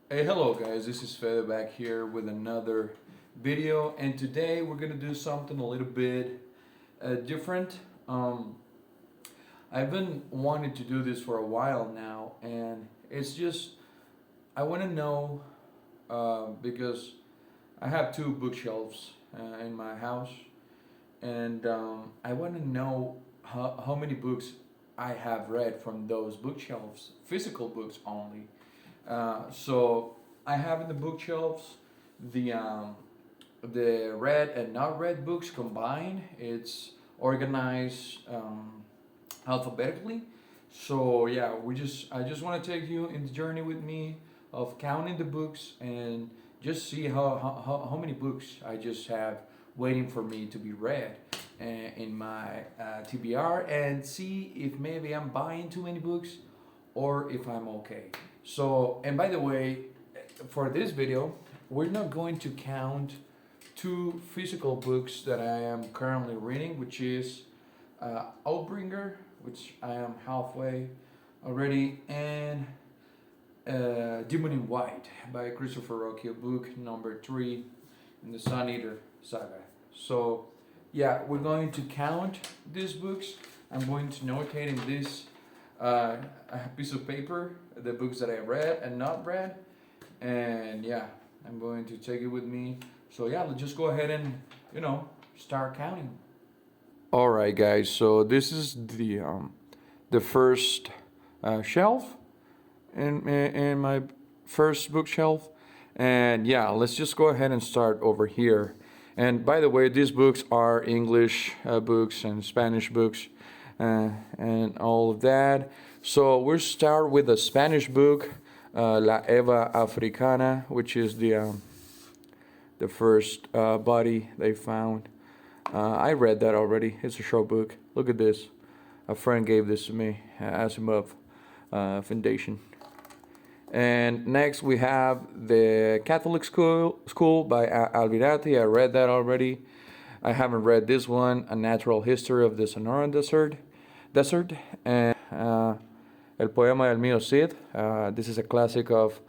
Hey, hello guys, this is Fede back here with another video, and today we're gonna do something a little bit different. I've been wanting to do this for a while now, and it's just I want to know because I have two bookshelves in my house, and I want to know how many books I have read from those bookshelves, physical books only. So I have in the bookshelves the read and not read books combined. It's organized alphabetically. So yeah, I just want to take you in the journey with me of counting the books and just see how many books I just have waiting for me to be read in my TBR, and see if maybe I'm buying too many books or if I'm okay. So, and by the way, for this video, we're not going to count two physical books that I am currently reading, which is Outbringer, which I am halfway already, and Demon in White by Christopher Rocchio, book number 3 in the Sun Eater saga. So, yeah, we're going to count these books. I'm going to notate in this a piece of paper the books that I read and not read, and yeah, I'm going to take it with me. So yeah, let's just go ahead and start counting. All right, guys. So this is the first shelf in my first bookshelf, and yeah, let's just go ahead and start over here. And by the way, these books are English books and Spanish books and all of that. So we'll start with a Spanish book, La Eva Africana, which is the first body they found. I read that already. It's a short book. Look at this. A friend gave this to me, Asimov Foundation. And next we have the Catholic School by Alvirati. I read that already. I haven't read this one, A Natural History of the Sonoran Desert, and El Poema del Mío Cid. This is a classic of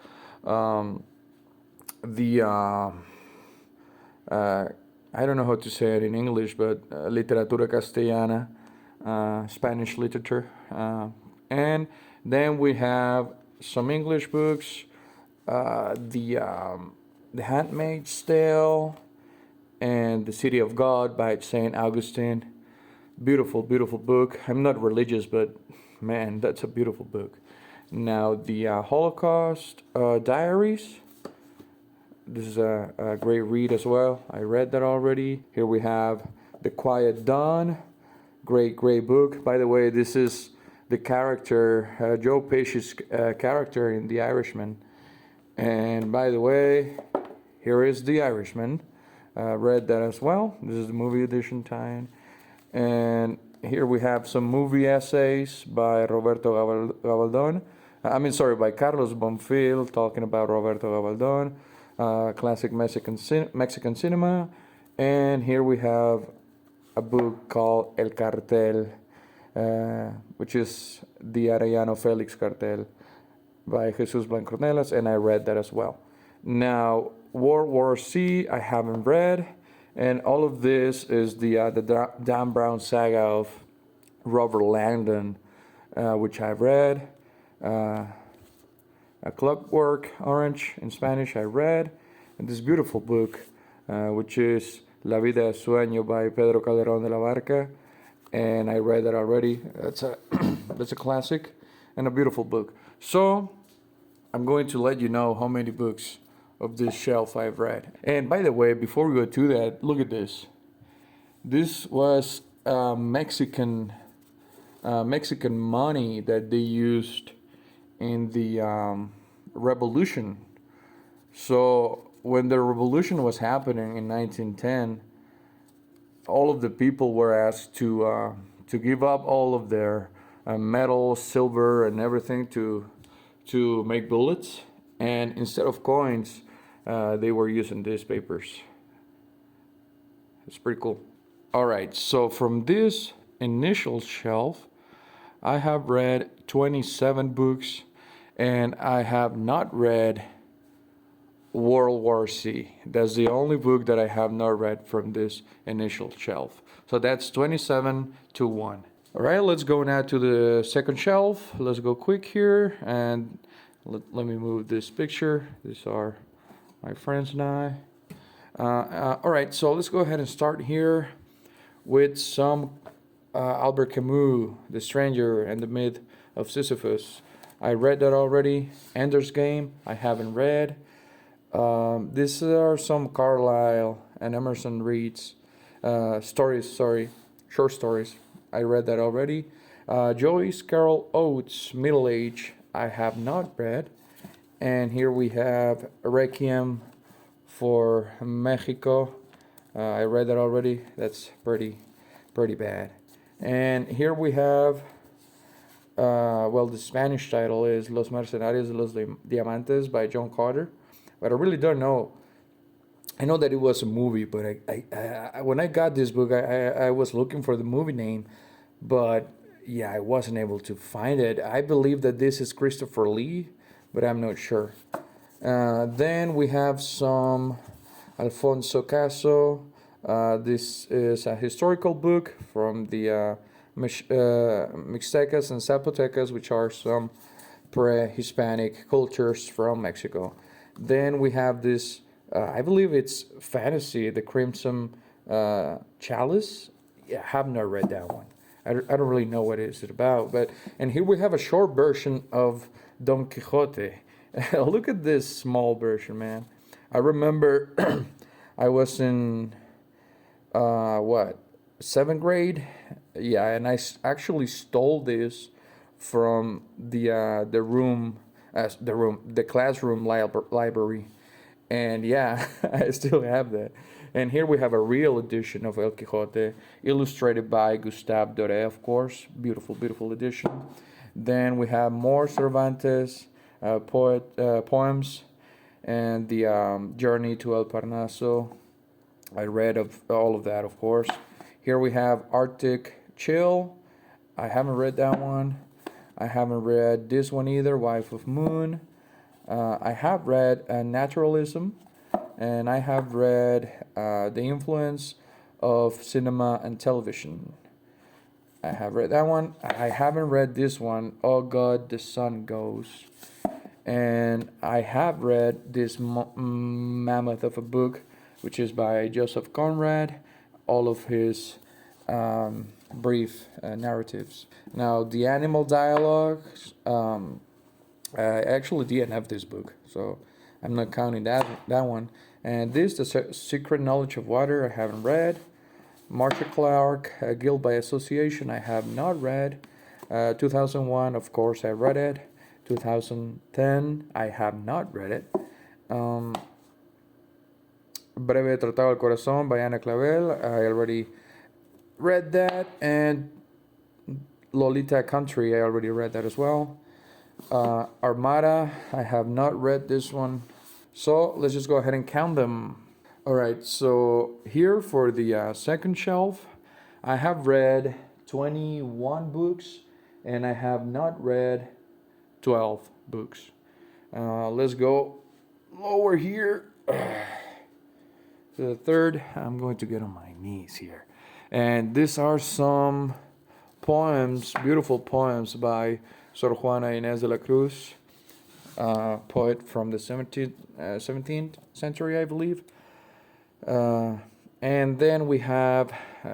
the I don't know how to say it in English, but literatura castellana, Spanish literature. And then we have some English books, the Handmaid's Tale, and The City of God by Saint Augustine. Beautiful, beautiful book. I'm not religious, but man, that's a beautiful book. Now, the Holocaust Diaries. This is a great read as well. I read that already. Here we have The Quiet Dawn. Great, great book. By the way, this is the character, Joe Pesci's character in The Irishman. And by the way, here is The Irishman. Read that as well. This is the movie edition tie-in. And here we have some movie essays by Roberto Gabaldon. By Carlos Bonfil, talking about Roberto Gabaldon, classic Mexican cinema. And here we have a book called El Cartel, which is the Arellano Felix Cartel by Jesus Blancornelas, and I read that as well. Now, World War C, I haven't read, and all of this is the Dan Brown saga of Robert Langdon, which I've read. A Clockwork Orange in Spanish I read, and this beautiful book, which is La Vida es Sueño by Pedro Calderón de la Barca, and I read that already. That's a classic and a beautiful book. So I'm going to let you know how many books of this shelf I've read. And by the way, before we go to that, look at this. This was Mexican money that they used in the revolution. So when the revolution was happening in 1910, all of the people were asked to give up all of their metal, silver, and everything to make bullets, and instead of coins, they were using these papers. It's pretty cool. All right, so from this initial shelf, I have read 27 books, and I have not read World War C. That's the only book that I have not read from this initial shelf. So that's 27 to 1. All right, let's go now to the second shelf. Let's go quick here and let me move this picture. These are my friends and I. All right, so let's go ahead and start here with some Albert Camus, The Stranger and the Myth of Sisyphus. I read that already. Ender's Game, I haven't read. These are some Carlyle and Emerson Reads short stories. I read that already. Joyce Carol Oates, Middle Age, I have not read. And here we have Requiem for Mexico. I read that already. That's pretty bad. And here we have, the Spanish title is Los Mercenarios de los Diamantes by John Carter. But I really don't know. I know that it was a movie, but I when I got this book, I was looking for the movie name, but yeah, I wasn't able to find it. I believe that this is Christopher Lee, but I'm not sure. Then we have some Alfonso Caso. This is a historical book from the Mixtecas and Zapotecas, which are some pre-Hispanic cultures from Mexico. Then we have this, I believe it's fantasy, The Crimson Chalice. Yeah, I have not read that one. I don't really know what it is about. And here we have a short version of Don Quixote. Look at this small version, man. I remember I was in, 7th grade? Yeah, and I actually stole this from the classroom library, and yeah, I still have that. And here we have a real edition of El Quijote, illustrated by Gustave Doré, of course. Beautiful edition. Then we have more Cervantes poems, and the Journey to El Parnaso. I read of all of that, of course. Here we have Arctic Chill. I haven't read that one. I haven't read this one either, Wife of Moon. I have read Naturalism, and I have read The Influence of Cinema and Television. I have read that one. I haven't read this one, Oh God, the Sun Goes. And I have read this mammoth of a book, which is by Joseph Conrad, all of his brief narratives. Now, the animal dialogues, I actually didn't have this book, so I'm not counting that one. And this, The Secret Knowledge of Water, I haven't read. Marcia Clark, Guild by Association, I have not read. 2001, of course, I read it. 2010, I have not read it. Breve Tratado del Corazón by Ana Clavel, I already read that. And Lolita Country, I already read that as well. Armada, I have not read this one. So let's just go ahead and count them. Alright, so here for the second shelf, I have read 21 books, and I have not read 12 books. Let's go lower here. To the third, I'm going to get on my knees here. And these are some poems, beautiful poems by Sor Juana Inés de la Cruz, poet from the 17th century, I believe. And then we have,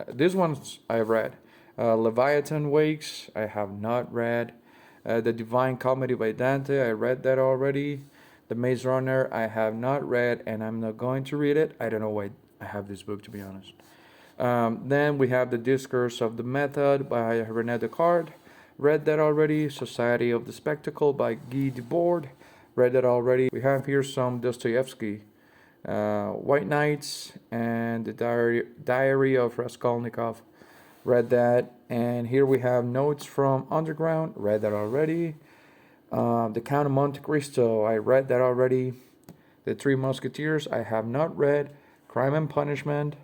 these ones I've read. Leviathan Wakes, I have not read. The Divine Comedy by Dante, I read that already. The Maze Runner, I have not read, and I'm not going to read it. I don't know why I have this book, to be honest. Then we have The Discourse of the Method by René Descartes. Read that already. Society of the Spectacle by Guy Debord. Read that already. We have here some Dostoevsky. White Knights and the Diary of Raskolnikov. Read that. And here we have Notes from Underground. Read that already. The Count of Monte Cristo. I read that already. The Three Musketeers. I have not read. Crime and Punishment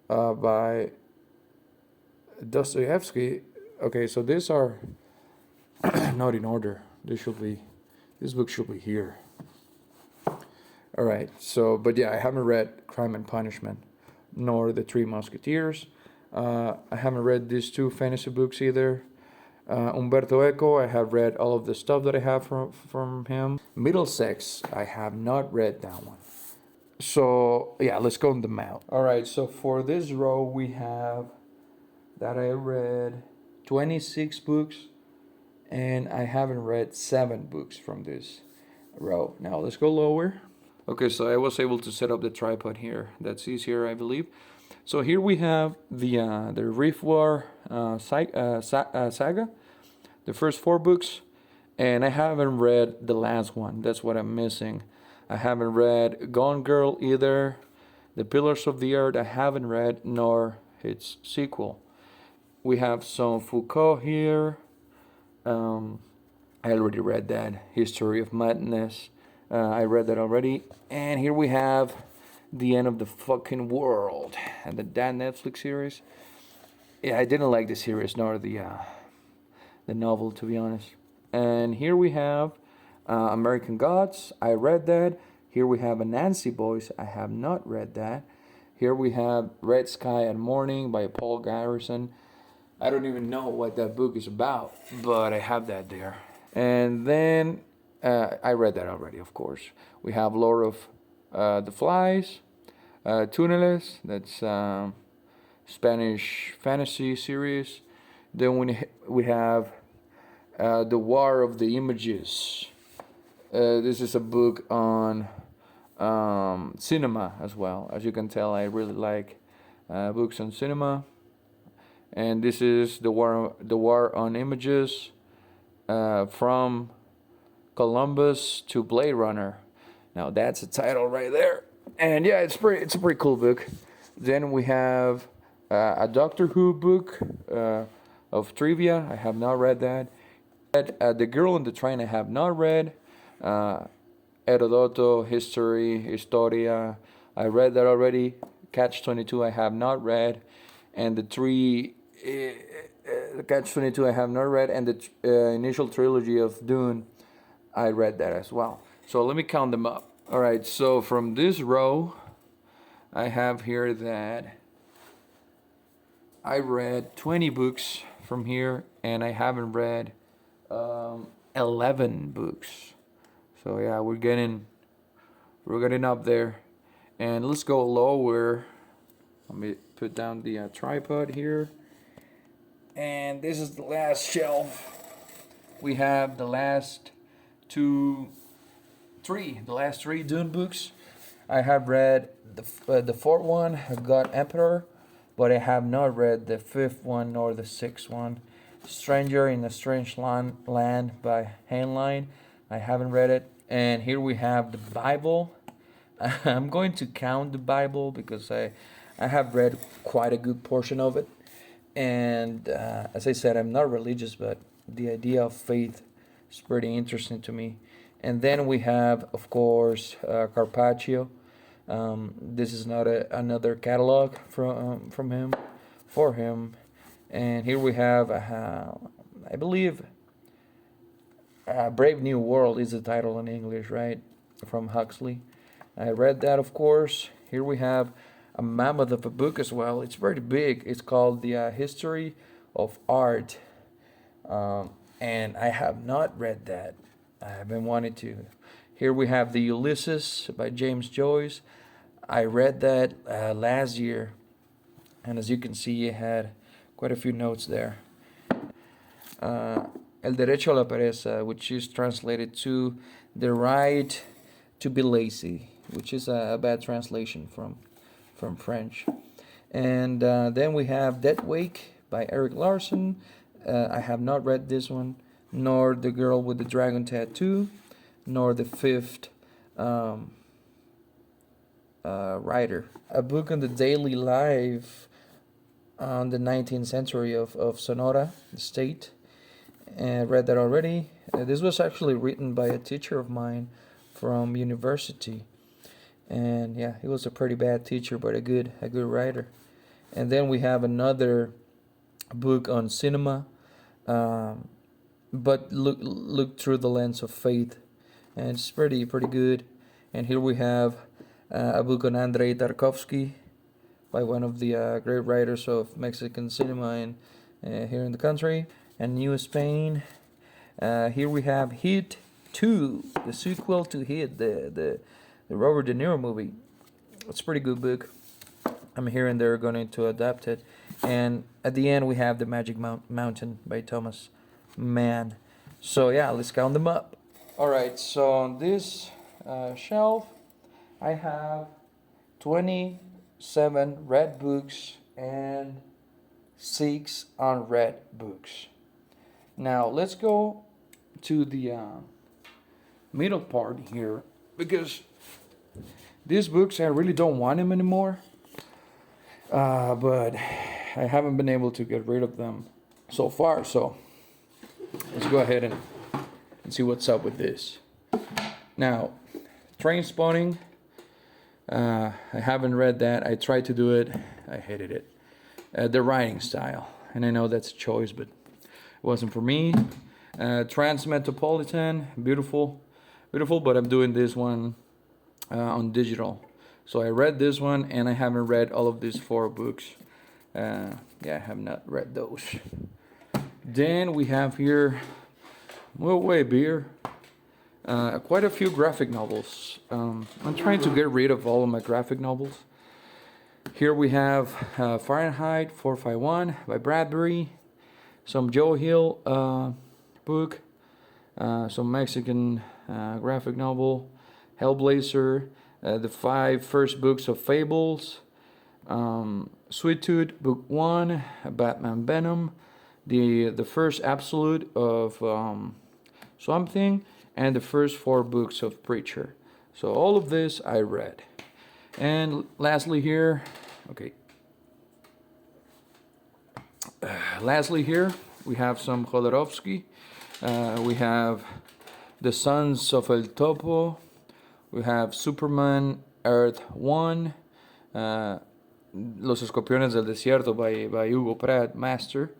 by Dostoevsky. Okay, so these are not in order. This book should be here. All right. So, but yeah, I haven't read Crime and Punishment, nor The Three Musketeers. I haven't read these two fantasy books either. Umberto Eco, I have read all of the stuff that I have from him. Middlesex, I have not read that one. So yeah, let's go on them out. All right. So for this row, we have that I read 26 books, and I haven't read 7 books from this row. Now let's go lower. Okay, so I was able to set up the tripod here. That's easier, I believe. So here we have the Reef War saga, the first 4 books, and I haven't read the last one. That's what I'm missing. I haven't read Gone Girl either. The Pillars of the Earth I haven't read, nor its sequel. We have some Foucault here. I already read that. History of Madness. I read that already. And here we have The End of the Fucking World, and that Netflix series. Yeah, I didn't like the series nor the novel, to be honest. And here we have American Gods. I read that. Here we have Anansi Boys. I have not read that. Here we have Red Sky at Morning by Paul Garrison. I don't even know what that book is about, but I have that there. And then I read that already, of course. We have Lord of the Flies, Túneles, that's Spanish fantasy series. Then we have The War of the Images. This is a book on cinema as well. As you can tell, I really like books on cinema. And this is the War on Images, from Columbus to Blade Runner. Now that's a title right there. And yeah, it's a pretty cool book. Then we have a Doctor Who book of trivia. I have not read that. The Girl on the Train I have not read. Herodoto, History, Historia. I read that already. Catch-22 I have not read. And the Catch-22 I have not read. And the initial trilogy of Dune, I read that as well. So let me count them up. All right, so from this row, I have here that I read 20 books from here, and I haven't read 11 books. So yeah, we're getting up there. And let's go lower. Let me put down the tripod here. And this is the last shelf. We have the last three Dune books. I have read the fourth one, God Emperor, but I have not read the fifth one nor the sixth one. Stranger in a Strange Land by Heinlein. I haven't read it. And here we have the Bible. I'm going to count the Bible because I have read quite a good portion of it. And as I said, I'm not religious, but the idea of faith is pretty interesting to me. And then we have, of course, Carpaccio. This is not another catalog from him, for him. And here we have, I believe, Brave New World is the title in English, right? From Huxley. I read that, of course. Here we have a mammoth of a book as well. It's very big. It's called The History of Art. And I have not read that. I have been wanting to. Here we have The Ulysses by James Joyce. I read that last year. And as you can see, it had quite a few notes there. El Derecho a la Pereza, which is translated to The Right to be Lazy, which is a bad translation from French. And then we have Dead Wake by Eric Larson. I have not read this one, nor The Girl with the Dragon Tattoo, nor The Fifth Rider. A book on the daily life on the 19th century of Sonora, the state. And I read that already. This was actually written by a teacher of mine from university. And yeah, he was a pretty bad teacher, but a good writer. And then we have another book on cinema, but look through the lens of faith, and it's pretty good. And here we have a book on Andrei Tarkovsky by one of the great writers of Mexican cinema here in the country. And New Spain. Here we have Hit 2, the sequel to Hit, the Robert De Niro movie. It's a pretty good book. I'm hearing they're going to adapt it. And at the end, we have The Magic Mountain by Thomas Mann. So yeah, let's count them up. Alright, so on this shelf, I have 27 read books and 6 unread books. Now let's go to the middle part here, because these books, I really don't want them anymore, but I haven't been able to get rid of them so far. So let's go ahead and see what's up with this. Now, Trainspotting, I haven't read that. I tried to do it, I hated it. The writing style, and I know that's a choice, but it wasn't for me. Transmetropolitan, beautiful, but I'm doing this one on digital. So I read this one, and I haven't read all of these 4 books. Yeah, I have not read those. Then we have here, well, way beer. Quite a few graphic novels. I'm trying to get rid of all of my graphic novels. Here we have Fahrenheit 451 by Bradbury, some Joe Hill book, some Mexican graphic novel, Hellblazer, the 5 first books of Fables, Sweet Tooth Book 1, Batman Venom, the first Absolute of something, and the first 4 books of Preacher. So all of this I read. And lastly here, lastly here, we have some Jodorowsky. We have The Sons of El Topo. We have Superman Earth 1. Los Escorpiones del Desierto by Hugo Pratt, Master.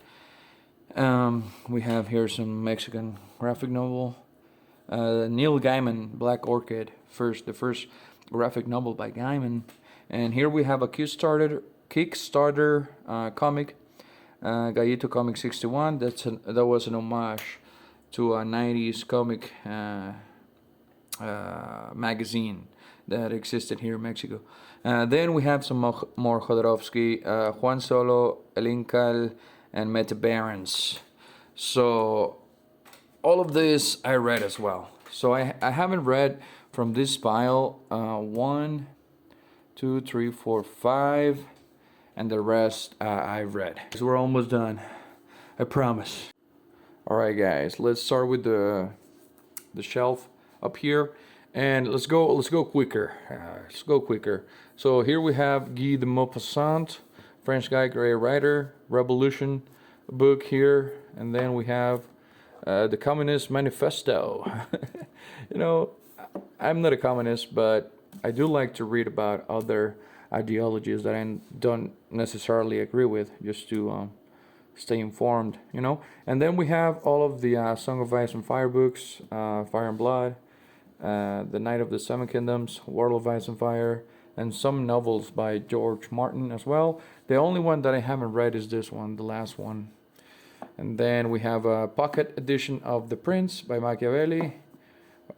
We have here some Mexican graphic novel. Neil Gaiman, Black Orchid, the first graphic novel by Gaiman. And here we have a Kickstarter comic, Gallito Comic 61. That was an homage to a 90s comic magazine that existed here in Mexico. Then we have some more Jodorowsky, Juan Solo, El Incal, and Meta Barons. So all of this I read as well. So I haven't read from this pile 1, 2, 3, 4, 5, and the rest I read. So we're almost done, I promise. Alright guys, let's start with the shelf up here, and let's go quicker. Let's go quicker. So here we have Guy de Maupassant, French guy, great writer, Revolution book here, and then we have the Communist Manifesto. You know, I'm not a communist, but I do like to read about other ideologies that I don't necessarily agree with, just to stay informed, you know. And then we have all of the Song of Ice and Fire books, Fire and Blood, The Night of the Seven Kingdoms, World of Ice and Fire, and some novels by George Martin as well. The only one that I haven't read is this one, the last one. And then we have a pocket edition of The Prince by Machiavelli,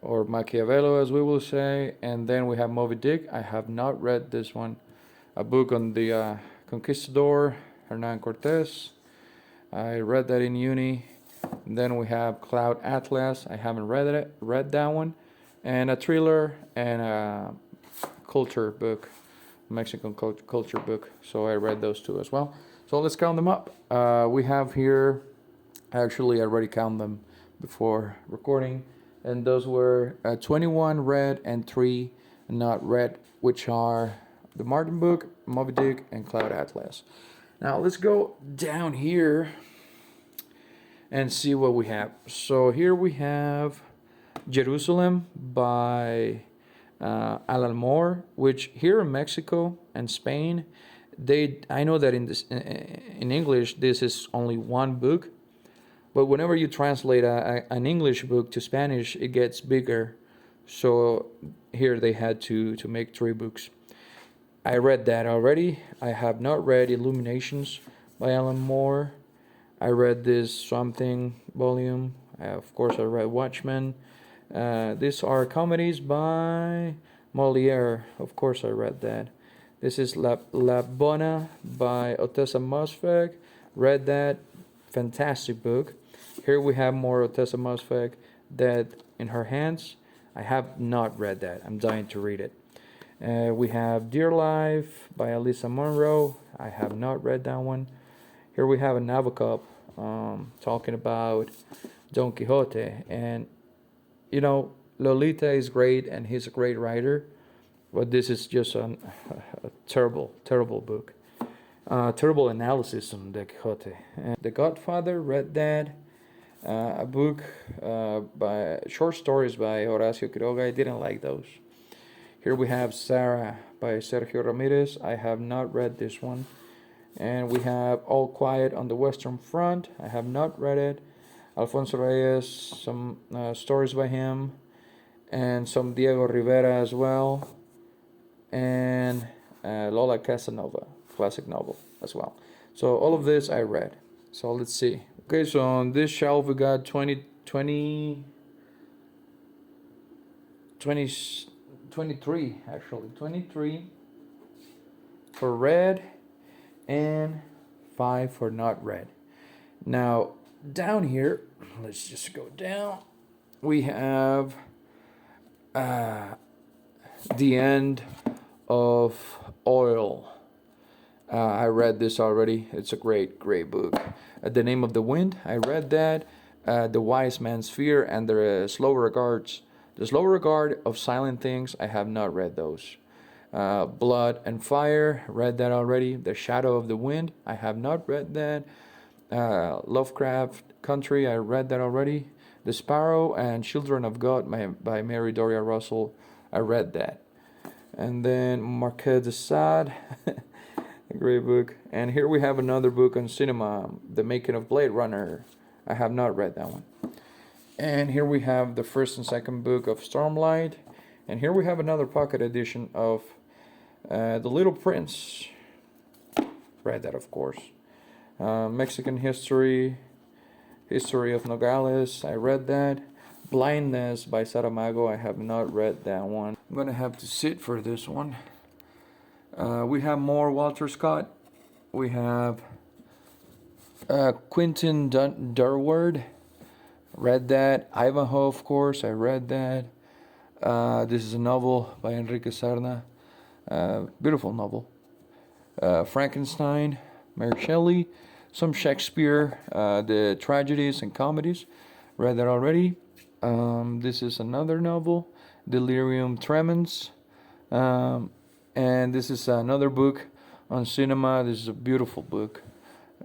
or Machiavello as we will say. And then we have Moby Dick. I have not read this one. A book on the Conquistador, Hernan Cortez. I read that in uni. And then we have Cloud Atlas. I haven't read that one. And a thriller and a culture book, Mexican culture book. So I read those 2 as well. So let's count them up. We have here, actually I already counted them before recording, and those were 21 read and 3 not read, which are the Martin book, Moby Dick, and Cloud Atlas. Now let's go down here and see what we have. So here we have Jerusalem by Alan Moore, which here in Mexico and Spain, I know that in English this is only 1 book, but whenever you translate an English book to Spanish, it gets bigger. So here they had to make 3 books. I read that already. I have not read Illuminations by Alan Moore. I read this Swamp Thing volume. Of course, I read Watchmen. These are comedies by Molière. Of course, I read that. This is La Bona by Ottessa Moshfegh. Read that. Fantastic book. Here we have more Ottessa Moshfegh, Dead in Her Hands. I have not read that. I'm dying to read it. We have Dear Life by Alyssa Munro. I have not read that one. Here we have a Nabokov talking about Don Quixote. And, you know, Lolita is great and he's a great writer. But this is just a terrible, terrible book. Terrible analysis on Don Quixote. And The Godfather, read that. A book by short stories by Horacio Quiroga. I didn't like those. Here we have Sarah by Sergio Ramirez. I have not read this one. And we have All Quiet on the Western Front. I have not read it. Alfonso Reyes, some stories by him. And some Diego Rivera as well. And Lola Casanova, classic novel as well. So all of this I read. So let's see. Okay, so on this shelf we got 23 actually. 23 for read and 5 for not read. Now down here, let's just go down. We have The End of Oil. I read this already. It's a great book. The Name of the Wind. I read that. The Wise Man's Fear and the Slow Regards. The Slow Regard of Silent Things. I have not read those. Blood and Fire. Read that already. The Shadow of the Wind. I have not read that. Lovecraft Country. I read that already. The Sparrow and Children of God by Mary Doria Russell. I read that. And then Marquis de Sade. A great book. And here we have another book on cinema, The Making of Blade Runner. I have not read that one. And here we have the first and second book of Stormlight. And here we have another pocket edition of The Little Prince. Read that, of course. Mexican History, History of Nogales. I read that. Blindness by Saramago. I have not read that one. I'm going to have to sit for this one. We have more Walter Scott. We have Quentin Durward. Read that. Ivanhoe, of course. I read that. This is a novel by Enrique Serna. Beautiful novel. Frankenstein, Mary Shelley. Some Shakespeare, the tragedies and comedies. Read that already. This is another novel, Delirium Tremens. And this is another book on cinema. This is a beautiful book.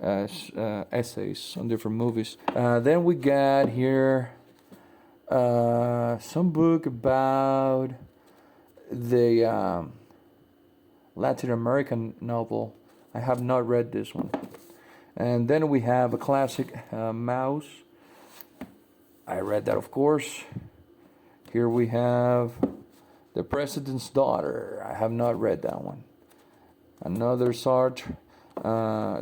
Essays on different movies. Then we got here some book about the Latin American novel. I have not read this one. And then we have a classic, Mouse. I read that, of course. Here we have The President's Daughter. I have not read that one. Another Sartre.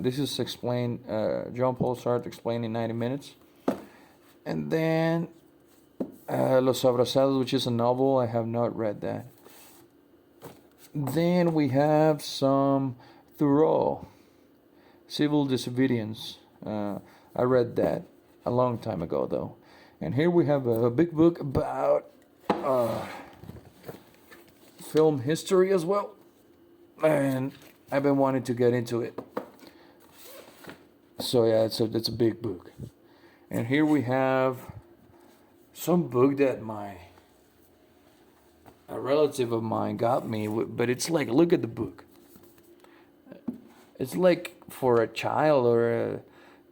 This is explained, Jean-Paul Sartre explained in 90 minutes. And then Los Abrazados, which is a novel. I have not read that. Then we have some Thoreau, Civil Disobedience. I read that a long time ago, though. And here we have a big book about film history as well. And I've been wanting to get into it. So yeah, it's a big book. And here we have some book that a relative of mine got me, but it's like, look at the book. It's like for a child or a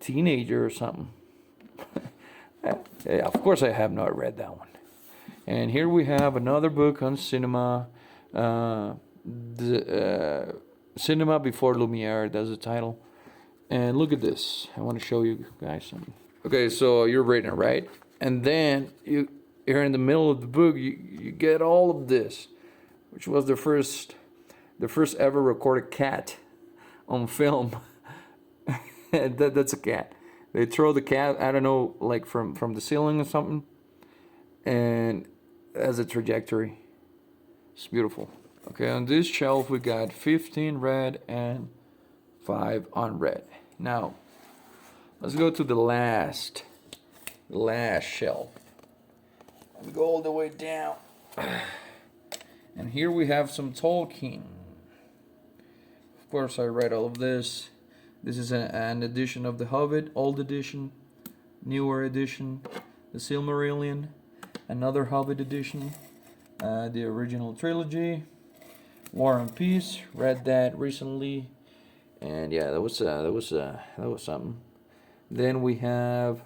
teenager or something. Yeah, of course I have not read that one. And here we have another book on cinema. Cinema Before Lumiere, that's the title. And look at this. I want to show you guys something. Okay, so you're reading it, right? And then here in the middle of the book, you get all of this, which was the first ever recorded cat on film. That's a cat. They throw the cat, I don't know, like from the ceiling or something, and as a trajectory. It's beautiful. Okay, on this shelf we got 15 read and 5 unread. Now, let's go to the last shelf. We go all the way down. And here we have some Tolkien. Of course, I read all of this. This is an edition of The Hobbit, old edition, newer edition, The Silmarillion, another Hobbit edition, the original trilogy, War and Peace. Read that recently, and yeah, that was something. Then we have,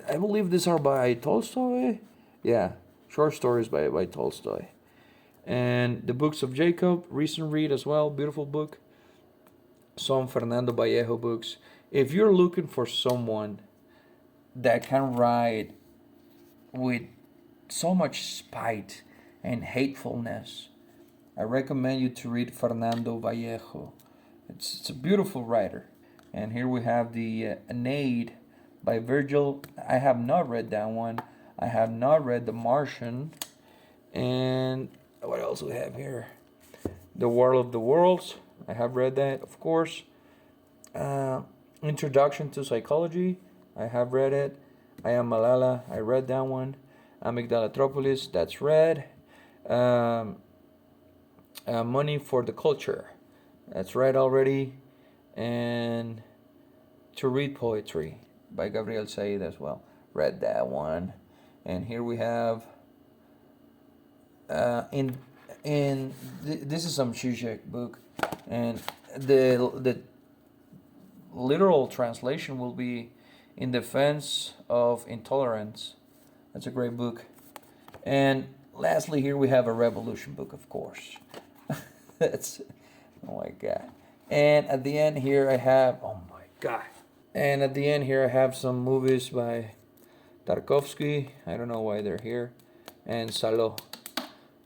I believe these are by Tolstoy. Yeah, short stories by Tolstoy. And the Books of Jacob, recent read as well, beautiful book. Some Fernando Vallejo books. If you're looking for someone that can write with so much spite and hatefulness, I recommend you to read Fernando Vallejo. It's a beautiful writer. And here we have the Aeneid by Virgil. I have not read that one. I have not read The Martian. And what else we have here? The War of the Worlds. I have read that, of course. Introduction to Psychology. I have read it. I Am Malala. I read that one. Amygdalatropolis. That's read. Money for the Culture. That's read already. And To Read Poetry by Gabriel Said as well. Read that one. And here we have this is some Zizek book, and the literal translation will be In Defense of Intolerance. That's a great book. And lastly, here we have a revolution book, of course. That's, oh my god. And at the end here I have, oh my god. And at the end here I have some movies by Tarkovsky. I don't know why they're here. And Salo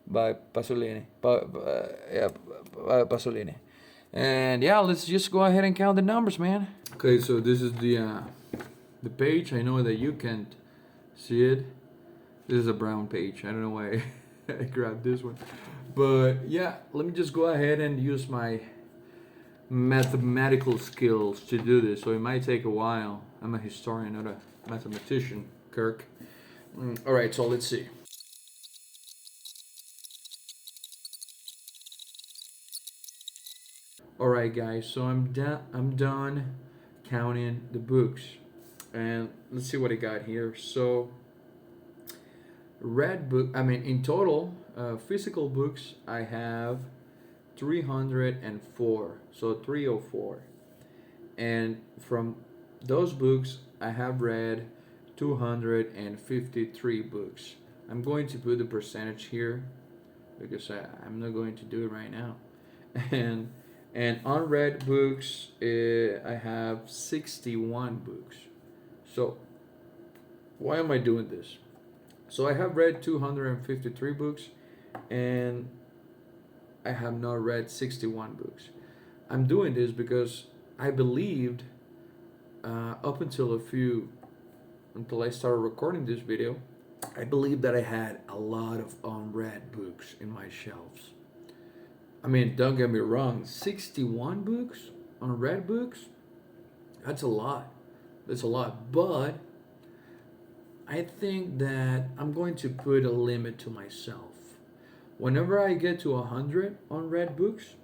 by Pasolini. Pasolini. And yeah, let's just go ahead and count the numbers, man. Okay, so this is the page. I know that you can't see it. This is a brown page. I don't know why I grabbed this one. But yeah, let me just go ahead and use my mathematical skills to do this. So it might take a while. I'm a historian, not a mathematician, Kirk. All right, so let's see. Alright guys, so I'm done counting the books, and let's see what I got here. So in total, physical books I have 304, so 304, and from those books I have read 253 books. I'm going to put the percentage here because I'm not going to do it right now. And unread books, I have 61 books. So why am I doing this? So I have read 253 books, and I have not read 61 books. I'm doing this because I believed up until I started recording this video, I believed that I had a lot of unread books in my shelves. I mean, don't get me wrong, 61 books, unread books, that's a lot. That's a lot. But I think that I'm going to put a limit to myself. Whenever I get to 100 unread books,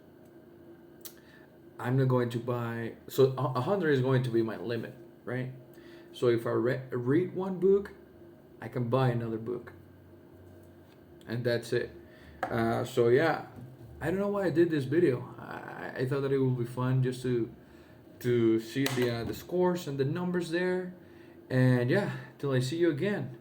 I'm not going to buy. So 100 is going to be my limit, right? So if I read one book, I can buy another book. And that's it. So yeah. I don't know why I did this video. I thought that it would be fun just to see the scores and the numbers there. And yeah, till I see you again.